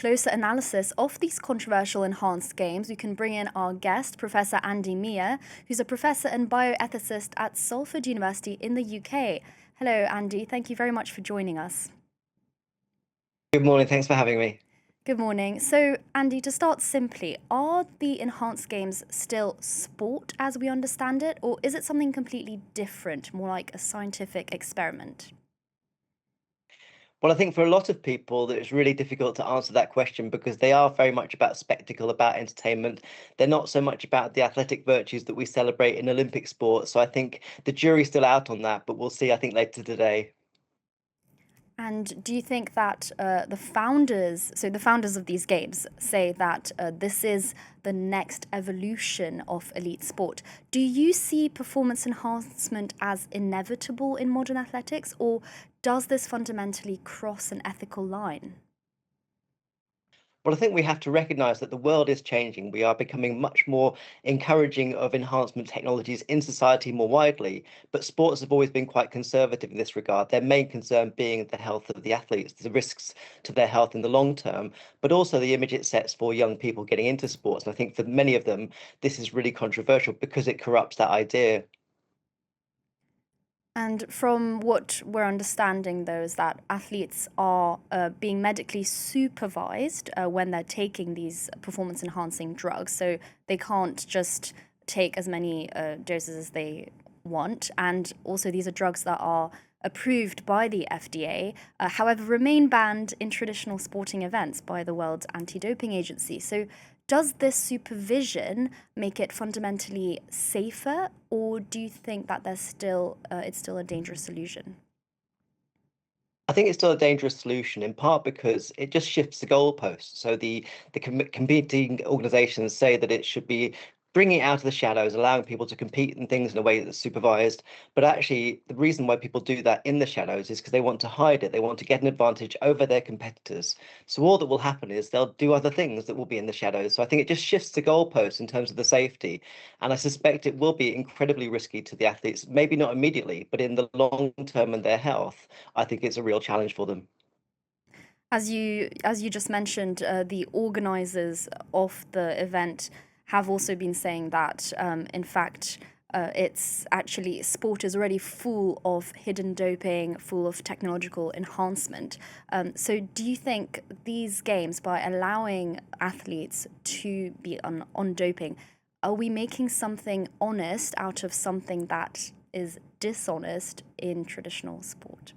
closer analysis of these controversial enhanced games, we can bring in our guest, Professor Andy Miah, who's a professor and bioethicist at Salford University in the UK. Hello, Andy. Thank you very much for joining us. Good morning. Thanks for having me. Good morning. So, Andy, to start simply, are the enhanced games still sport as we understand it, or is it something completely different, more like a scientific experiment? Well, I think for a lot of people that it's really difficult to answer that question because they are very much about spectacle, about entertainment. They're not so much about the athletic virtues that we celebrate in Olympic sports. So I think the jury's still out on that, but we'll see, I think, later today. And do you think that the founders of these games say that this is the next evolution of elite sport? Do you see performance enhancement as inevitable in modern athletics, or does this fundamentally cross an ethical line? Well, I think we have to recognize that the world is changing. We are becoming much more encouraging of enhancement technologies in society more widely, but sports have always been quite conservative in this regard. Their main concern being the health of the athletes, the risks to their health in the long term, but also the image it sets for young people getting into sports. And I think for many of them, this is really controversial because it corrupts that idea. And from what we're understanding, though, is that athletes are being medically supervised when they're taking these performance enhancing drugs. So they can't just take as many doses as they want. And also, these are drugs that are approved by the FDA, however, remain banned in traditional sporting events by the World Anti Doping Agency. So does this supervision make it fundamentally safer, or do you think that it's still a dangerous solution? I think it's still a dangerous solution, in part because it just shifts the goalposts. So the competing organisations say that it should be bringing it out of the shadows, allowing people to compete in things in a way that's supervised. But actually, the reason why people do that in the shadows is because they want to hide it. They want to get an advantage over their competitors. So all that will happen is they'll do other things that will be in the shadows. So I think it just shifts the goalposts in terms of the safety. And I suspect it will be incredibly risky to the athletes, maybe not immediately, but in the long term and their health. I think it's a real challenge for them. As you just mentioned, the organizers of the event have also been saying that, in fact, it's actually sport is already full of hidden doping, full of technological enhancement. So, do you think these games, by allowing athletes to be on doping, are we making something honest out of something that is dishonest in traditional sport?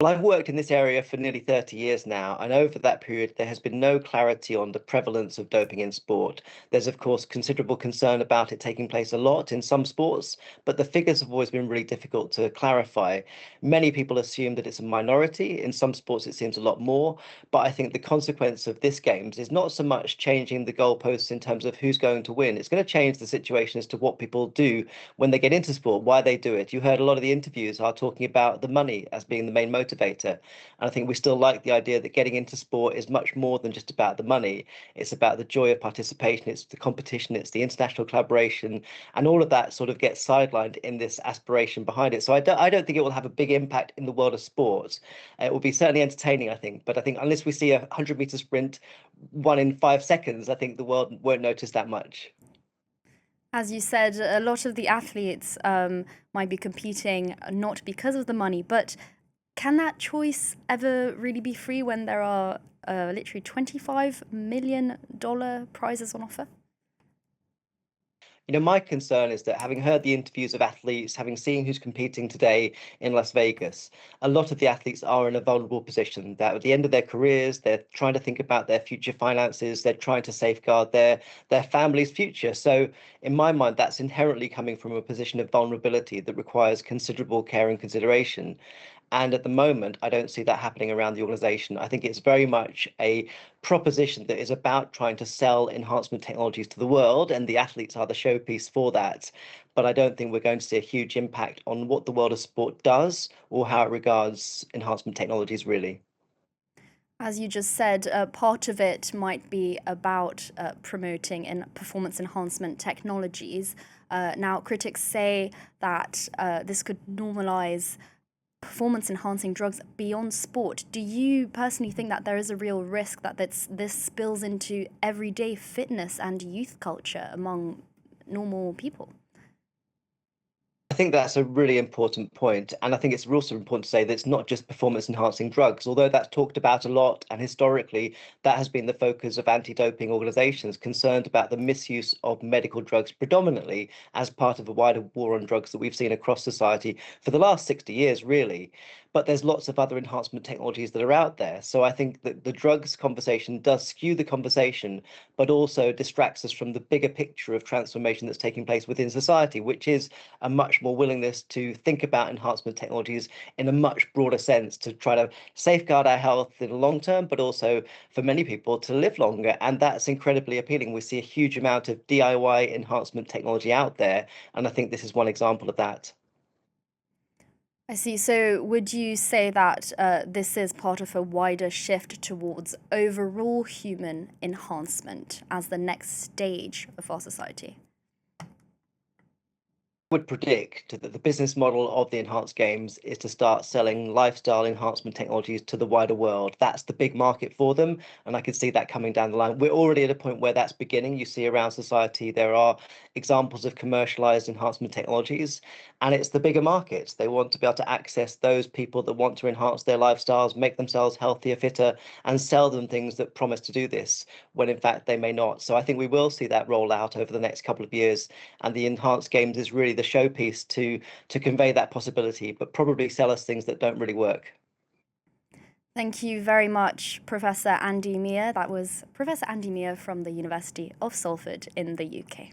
Well, I've worked in this area for nearly 30 years now, and over that period, there has been no clarity on the prevalence of doping in sport. There's, of course, considerable concern about it taking place a lot in some sports, but the figures have always been really difficult to clarify. Many people assume that it's a minority. In some sports, it seems a lot more. But I think the consequence of this games is not so much changing the goalposts in terms of who's going to win. It's going to change the situation as to what people do when they get into sport, why they do it. You heard a lot of the interviews are talking about the money as being the main motivator. And I think we still like the idea that getting into sport is much more than just about the money. It's about the joy of participation, it's the competition, it's the international collaboration, and all of that sort of gets sidelined in this aspiration behind it. So I don't think it will have a big impact in the world of sports. It will be certainly entertaining, I think, but I think unless we see a 100-meter sprint 1 in 5 seconds, I think the world won't notice that much. As you said, a lot of the athletes might be competing not because of the money, but can that choice ever really be free when there are literally $25 million prizes on offer? My concern is that having heard the interviews of athletes, having seen who's competing today in Las Vegas, a lot of the athletes are in a vulnerable position that at the end of their careers, they're trying to think about their future finances, they're trying to safeguard their family's future. So in my mind, that's inherently coming from a position of vulnerability that requires considerable care and consideration. And at the moment, I don't see that happening around the organization. I think it's very much a proposition that is about trying to sell enhancement technologies to the world, and the athletes are the showpiece for that. But I don't think we're going to see a huge impact on what the world of sport does or how it regards enhancement technologies, really. As you just said, part of it might be about promoting in performance enhancement technologies. Now, critics say that this could normalize performance enhancing drugs beyond sport, do you personally think that there is a real risk that this spills into everyday fitness and youth culture among normal people? I think that's a really important point, and I think it's also important to say that it's not just performance enhancing drugs, although that's talked about a lot, and historically that has been the focus of anti-doping organizations concerned about the misuse of medical drugs predominantly as part of a wider war on drugs that we've seen across society for the last 60 years, really. But there's lots of other enhancement technologies that are out there. So I think that the drugs conversation does skew the conversation, but also distracts us from the bigger picture of transformation that's taking place within society, which is a much more willingness to think about enhancement technologies in a much broader sense to try to safeguard our health in the long term, but also for many people to live longer. And that's incredibly appealing. We see a huge amount of DIY enhancement technology out there. And I think this is one example of that. I see. So, would you say that this is part of a wider shift towards overall human enhancement as the next stage of our society? Would predict that the business model of the enhanced games is to start selling lifestyle enhancement technologies to the wider world. That's the big market for them, and I can see that coming down the line. We're already at a point where that's beginning. You see around society there are examples of commercialized enhancement technologies, and it's the bigger markets. They want to be able to access those people that want to enhance their lifestyles, make themselves healthier, fitter, and sell them things that promise to do this when in fact they may not. So I think we will see that roll out over the next couple of years, and the enhanced games is really the showpiece to convey that possibility, but probably sell us things that don't really work. Thank you very much, Professor Andy Miah. That was Professor Andy Miah from the University of Salford in the UK.